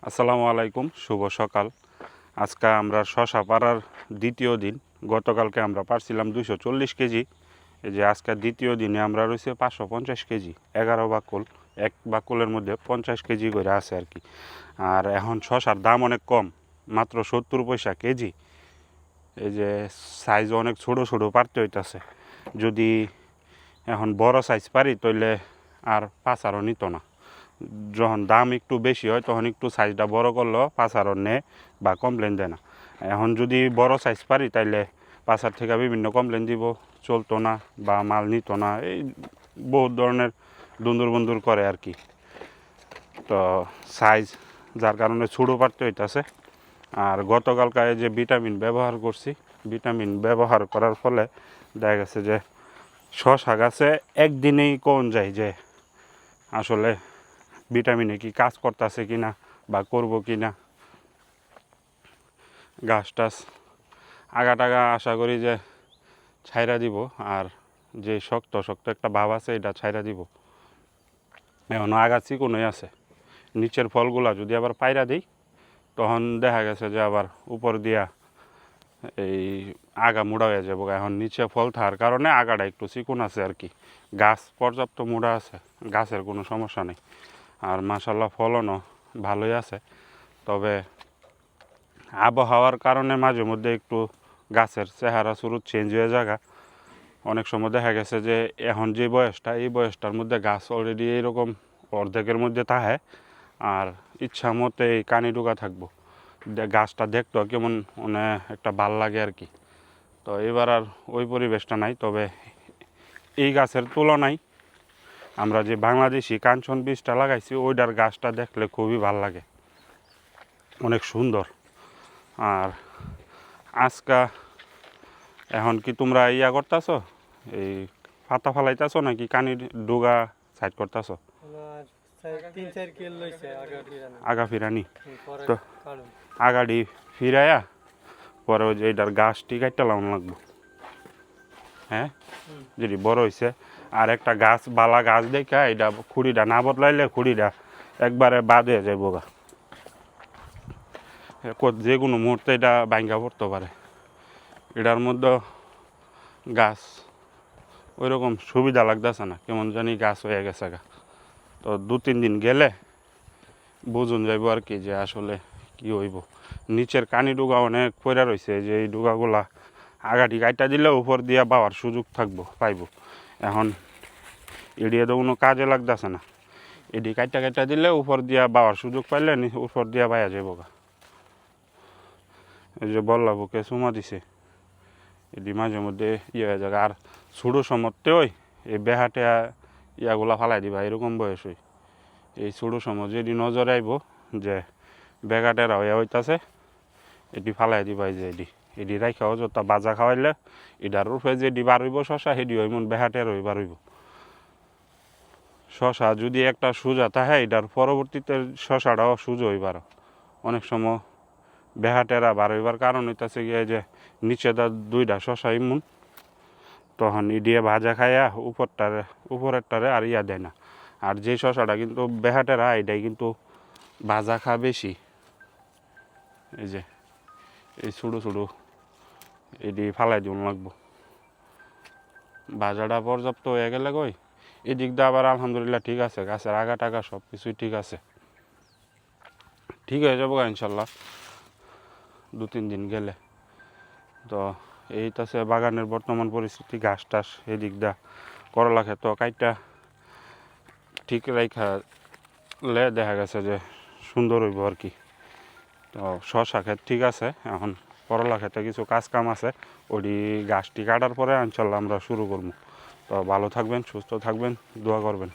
আসসালামু আলাইকুম, শুভ সকাল। আজকে আমরা শশা পাড়ার দ্বিতীয় দিন। গতকালকে আমরা পারছিলাম 240 কেজি। এই যে আজকে দ্বিতীয় দিনে আমরা রয়েছে 550 কেজি, 11 বাকুল, এক বাকুলের মধ্যে 50 কেজি করে আছে আর কি। আর এখন শশার দাম অনেক কম, মাত্র 70 পয়সা কেজি। এই যে সাইজ অনেক ছোটো ছোটো পারতে হইতেছে। যদি এখন বড় সাইজ পারি তাহলে আর পাঁচারও নিত না। যখন দাম একটু বেশি হয় তখন একটু সাইজটা বড় করলেও পাঁচারও নেয় বা কমপ্লেন দেয় না। এখন যদি বড় সাইজ পারি তাইলে পাঁচার থেকে বিভিন্ন কমপ্লেন দিব, চলতো না বা মাল নিত না, এই বহুত ধরনের দুন্দুর বন্দুর করে আর কি। তো সাইজ যার কারণে ছোটো পারতে হইতেছে। আর গতকালকায় যে ভিটামিন ব্যবহার করছি, ভিটামিন ব্যবহার করার ফলে দেখা গেছে যে শশা গাছে একদিনেই কোন যায় যে আসলে ভিটামিনে কি কাজ করতেছে কি না বা করবো কি না। গাছ টাছ আগা টাগা আশা করি যে ছাইরা দিব, আর যে শক্ত শক্ত একটা ভাব আছে এটা ছাইরা দিব। এখনও আগা চিকনই আছে। নিচের ফলগুলা যদি আবার পায়রা দিই তখন দেখা গেছে যে আবার উপর দিয়া এই আগা মুড়া হয়ে যাবো। এখন নিচে ফল থাকার কারণে আগাটা একটু চিকন আছে আর কি। গাছ পর্যাপ্ত মুড়া আছে, গাছের কোনো সমস্যা নেই। আর মাশাল্লাহ ফলনও ভালোই আছে। তবে আবহাওয়ার কারণে মাঝে মধ্যে একটু গাছের চেহারা শুরু চেঞ্জ হয়ে যাগা। অনেক সময় দেখা গেছে যে এখন যে বয়সটা, এই বয়সটার মধ্যে গাছ অলরেডি এইরকম অর্ধেকের মধ্যে থাকে, আর ইচ্ছা মতে এই কানি ডুকা থাকবো, গাছটা দেখতেও কেমন মানে একটা ভাল লাগে আর কি। তো এবার আর ওই পরিবেশটা নাই। তবে এই গাছের তুলনায় আমরা যে বাংলাদেশি কাঞ্চন বীজটা লাগাইছি ওইটার গাছটা দেখলে খুবই ভাল লাগে, অনেক সুন্দর। আর আজকা এখন কি তোমরা ইয়া করতেছো, এই পাতা ফালাইতেছো নাকি কানি ডুগা সাইড করতেছো? আগা ফিরানি তো আগাডি ফিরাইয়া পরে ওই যে এটার গাছটি কাটতে লাগানো লাগবো। হ্যাঁ, যদি বড় হয়েছে আর একটা গাছ বালা গাছ দেখা এটা খুঁড়িটা না বদলাইলে খুঁড়িটা একবারে বাদ হয়ে যাইব গা, যে কোনো মুহূর্তে এটা ভাঙ্গা পড়তে পারে। এটার মধ্যে গাছ ওই রকম সুবিধা লাগতেছে না, কেমন জানি গাছ হয়ে গেছে গা। তো 2-3 দিন গেলে বুঝুন যাইব আর কি যে আসলে কি হইব। নিচের কানি ডুগা অনেক পয়রা রয়েছে, যে এই ডুগাগুলা আগাটি কাইটা দিলে উপর দিয়া পাওয়ার সুযোগ থাকবো, পাইব। এখন এডিয়ে তো কোনো কাজে লাগতেছে না, এডি কাইটা কাইটা দিলে উপর দিয়া পাওয়ার সুযোগ পাইলে উপর দিয়া পাইয়া যাবো গা। এই যে বললা বুকে চুমা দিছে, এটি মাঝে মধ্যে ইয়ে হয়ে যাবে। আর ছোটো সমতে ওই এই বেহাটে ইয়াগুলা ফালাই দিবা, এরকম বয়স হই এই ছোটো সময় যেটি নজরে আইব যে বেগাটেরা হইয়া হইতাছে, এটি ফালাই দিবা। এই যে এটি রাইখাও যত বাজা খাওয়াইলে এটার রূপে যেটি বাড়ইব শশা, সেটি হইমন বেহাটের হই বাড়ইব। শশা যদি একটা সোজা থাকে এটার পরবর্তীতে শশাটাও সোজা হইবার। অনেক সময় বেহাটেরা বাড়ইবার কারণ হইতাছে গিয়ে যে নিচে তার দুইটা শশা ইমুন, তখন ইডিয়ে ভাজা খাইয়া উপরেরটারে আর ইয়া দেয় না। আর যে শশাটা কিন্তু বেহাটেরা এটাই কিন্তু ভাজা খা বেশি। এই যে এই ছোটো ছোটো এটি ফালাই দিন লাগবো, ভাজাটা পর্যাপ্ত হয়ে গেলে কই এদিক দিয়ে আবার আলহামদুলিল্লাহ ঠিক আছে, গাছের আগা টাগা সব কিছুই ঠিক আছে, ঠিক হয়ে যাবো ইনশাল্লাহ 2-3 দিন গেলে। তো এইটাছে বাগানের বর্তমান পরিস্থিতি। ঘাস টাস এদিক দা করলা ক্ষেত কাইটা ঠিক রাইখালে দেখা গেছে যে সুন্দর হইব আর কি। তো শশা ক্ষেত ঠিক আছে, এখন করলা ক্ষেতে কিছু কাজ কাম আছে, ওই গাছটি কাটার পরে ইনশাল্লাহ আমরা শুরু করবো। তো ভালো থাকবেন, সুস্থ থাকবেন, দোয়া করবেন।